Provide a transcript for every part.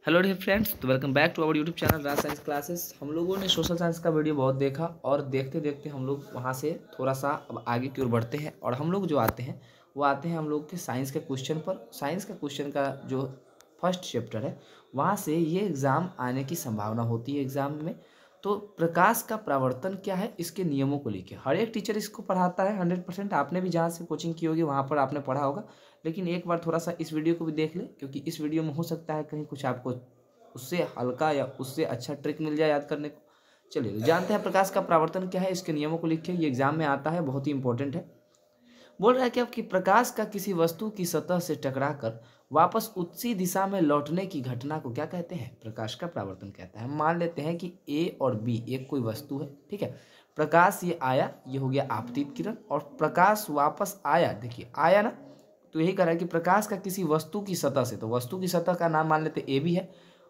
Hello dear friends, तो welcome back to our YouTube channel Raj science classes. हम लोगों ने सोशल साइंस का वीडियो बहुत देखा और देखते देखते हम लोग वहाँ से थोड़ा सा अब आगे की ओर बढ़ते हैं और हम लोग जो आते हैं वो आते हैं हम लोग के साइंस के क्वेश्चन पर। साइंस का क्वेश्चन का जो फर्स्ट चैप्टर है वहाँ से ये एग्ज़ाम आने की संभावना होती है एग्ज़ाम में। तो प्रकाश का परावर्तन क्या है, इसके नियमों को लेकर हर एक टीचर इसको पढ़ाता है 100%। आपने भी जहाँ से कोचिंग की होगी वहाँ पर आपने पढ़ा होगा, लेकिन एक बार थोड़ा सा इस वीडियो को भी देख ले, क्योंकि इस वीडियो में हो सकता है कहीं कुछ आपको उससे हल्का या उससे अच्छा ट्रिक मिल जाए याद करने को। चलिए जानते हैं प्रकाश का परावर्तन क्या है, इसके नियमों को लिखिए। ये एग्जाम में आता है, बहुत ही इंपॉर्टेंट है। बोल रहा है कि आपकी प्रकाश का किसी वस्तु की सतह से टकराकर वापस उसी दिशा में लौटने की घटना को क्या कहते हैं? प्रकाश का परावर्तन कहता है। मान लेते हैं कि ए और बी एक कोई वस्तु है, ठीक है। प्रकाश ये आया, ये हो गया आपतित किरण, और प्रकाश वापस आया, देखिए आया ना। तो यही कह रहा है कि प्रकाश का किसी वस्तु की सतह से, तो वस्तु की सतह का नाम मान लेते ए बी है।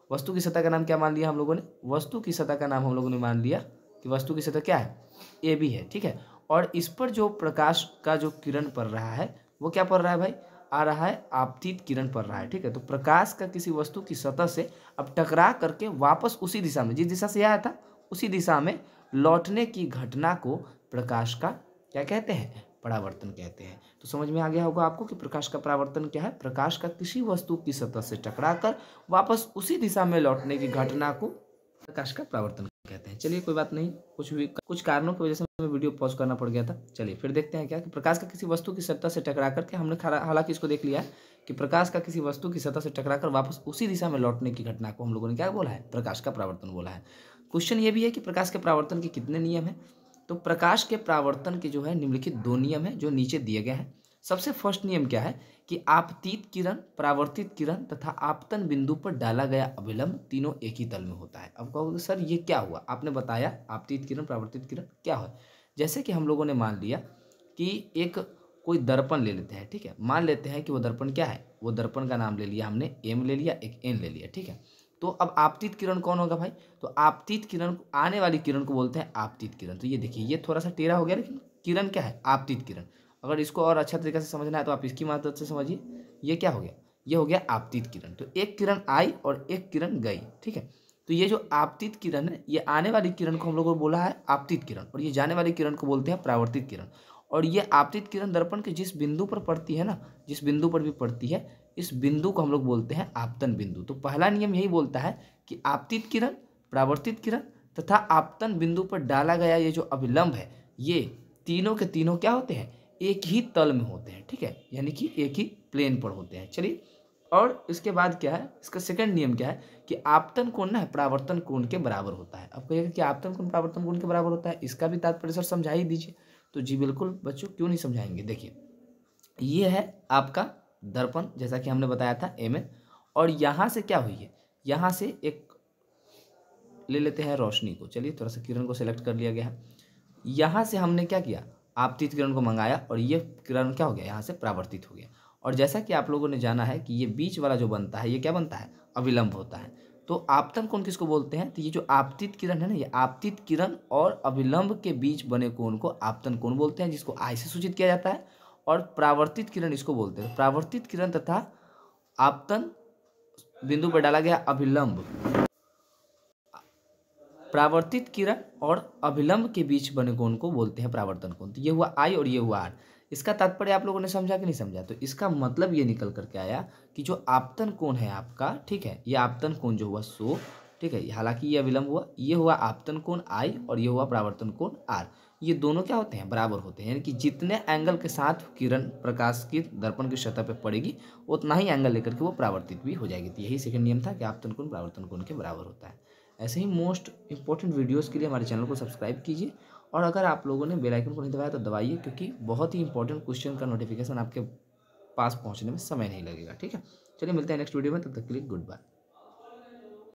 वस्तु की सतह का नाम क्या मान लिया हम लोगों ने? वस्तु की सतह का नाम हम लोगों ने मान लिया कि वस्तु की सतह क्या है? ए बी है, ठीक है। और इस पर जो प्रकाश का जो किरण पड़ रहा है वो क्या पड़ रहा है भाई? आ रहा है आपतित किरण पड़ रहा है, ठीक है। तो प्रकाश का किसी वस्तु की सतह से अब टकरा करके वापस उसी दिशा में, जिस दिशा से आया था उसी दिशा में लौटने की घटना को प्रकाश का क्या कहते हैं? परावर्तन कहते हैं। तो समझ में आ गया होगा आपको कि प्रकाश का परावर्तन क्या है। प्रकाश का किसी वस्तु की सतह से टकराकर वापस उसी दिशा में लौटने की घटना को प्रकाश का परावर्तन कहते हैं। चलिए कोई बात नहीं, कुछ कारणों की वजह से हमें वीडियो पॉज करना पड़ गया था। चलिए फिर देखते हैं क्या कि प्रकाश का किसी वस्तु की सतह से टकरा करके, हमने हालांकि इसको देख लिया है कि प्रकाश का किसी वस्तु की सतह से टकराकर वापस उसी दिशा में लौटने की घटना को हम लोगों ने क्या बोला है? प्रकाश का परावर्तन बोला है। क्वेश्चन ये भी है कि प्रकाश के परावर्तन के कितने नियम हैं? तो प्रकाश के परावर्तन के जो है निम्नलिखित दो नियम हैं जो नीचे दिए गए हैं। सबसे फर्स्ट नियम क्या है कि आपतित किरण, परावर्तित किरण तथा आपतन बिंदु पर डाला गया अभिलंब तीनों एक ही तल में होता है। अब कहोगे सर ये क्या हुआ? आपने बताया आपतित किरण परावर्तित किरण क्या है। जैसे कि हम लोगों ने मान लिया कि एक कोई दर्पण ले लेते हैं, ठीक है। मान लेते हैं कि वो दर्पण क्या है, वो दर्पण का नाम ले लिया हमने, एम ले लिया, एक एन ले लिया, ठीक है। तो अब आपतित किरण कौन होगा भाई? तो आपतित किरण, आने वाली किरण को बोलते हैं आपतित किरण। तो ये देखिए ये थोड़ा सा टेढ़ा हो गया, लेकिन किरण क्या है? आपतित किरण। अगर इसको और अच्छा तरीके से समझना है तो आप इसकी मदद से समझिए। ये क्या हो गया? ये हो गया आपतित किरण। तो एक किरण आई और एक किरण गई, ठीक है। तो ये जो आपतित किरण है, ये आने वाली किरण को हम लोगों ने बोला है आपतित किरण, और ये जाने वाली किरण को बोलते हैं परावर्तित किरण। और ये आपतित किरण दर्पण के जिस बिंदु पर पड़ती है ना, जिस बिंदु पर भी पड़ती है, इस बिंदु को हम लोग बोलते हैं आपतन बिंदु। तो पहला नियम यही बोलता है कि आपतित किरण, परावर्तित किरण तथा आपतन बिंदु पर डाला गया ये जो अभिलंब है, ये तीनों के तीनों क्या होते हैं? एक ही तल में होते हैं, ठीक है, यानी कि एक ही प्लेन पर होते हैं। चलिए, और इसके बाद क्या है, इसका सेकंड नियम क्या है कि आपतन कोण ना परावर्तन कोण के बराबर होता है। अब कहिएगा कि आपतन कोण परावर्तन कोण के बराबर होता है, इसका भी तात्पर्य सर समझा ही दीजिए। तो जी बिल्कुल बच्चों, क्यों नहीं समझाएंगे। देखिए ये है आपका दर्पण, जैसा कि हमने बताया था एम एन, और यहाँ से क्या हुई है, यहाँ से एक ले लेते हैं रोशनी को। चलिए थोड़ा सा किरण को सिलेक्ट कर लिया गया है। यहाँ से हमने क्या किया, आपतित किरण को मंगाया, और ये किरण क्या हो गया, यहाँ से परावर्तित हो गया। और जैसा कि आप लोगों ने जाना है कि ये बीच वाला जो बनता है ये क्या बनता है? अविलंब होता है। तो आपतन कोण किसको बोलते हैं? तो ये जो आपतित किरण है ना, ये आपतित किरण और अविलंब के बीच बने कोण को आपतन कोण बोलते हैं, जिसको आई से सूचित किया जाता है। और परावर्तित किरण इसको बोलते हैं। परावर्तित किरण तथा आपतन बिंदु पर डाला गया अभिलंब, परावर्तित किरण और अभिलंब के बीच बने कोण को बोलते हैं परावर्तन कोण। तो ये हुआ आई और ये हुआ आर। इसका तात्पर्य आप लोगों ने समझा कि नहीं समझा? तो इसका मतलब ये निकल करके आया कि जो आपतन कोण है आपका, ठीक है, ये आपतन कोण जो हुआ सो, ठीक है, हालांकि ये अविलंब हुआ, ये हुआ आपतन कोण आई और ये हुआ परावर्तन कोण आर। ये दोनों क्या होते हैं? बराबर होते हैं, यानी कि जितने एंगल के साथ किरण प्रकाश की दर्पण की सतह पर पड़ेगी उतना ही एंगल लेकर के वो परावर्तित भी हो जाएगी। तो यही सेकंड नियम था कि आपतन कोण परावर्तन कोण के बराबर होता है। ऐसे ही मोस्ट इंपॉर्टेंट वीडियोस के लिए हमारे चैनल को सब्सक्राइब कीजिए, और अगर आप लोगों ने बेल आइकन को नहीं दबाया तो दबाइए, क्योंकि बहुत ही इंपॉर्टेंट क्वेश्चन का नोटिफिकेशन आपके पास पहुंचने में समय नहीं लगेगा, ठीक है। चलिए मिलते हैं नेक्स्ट वीडियो में, तब तक के लिए गुड बाय।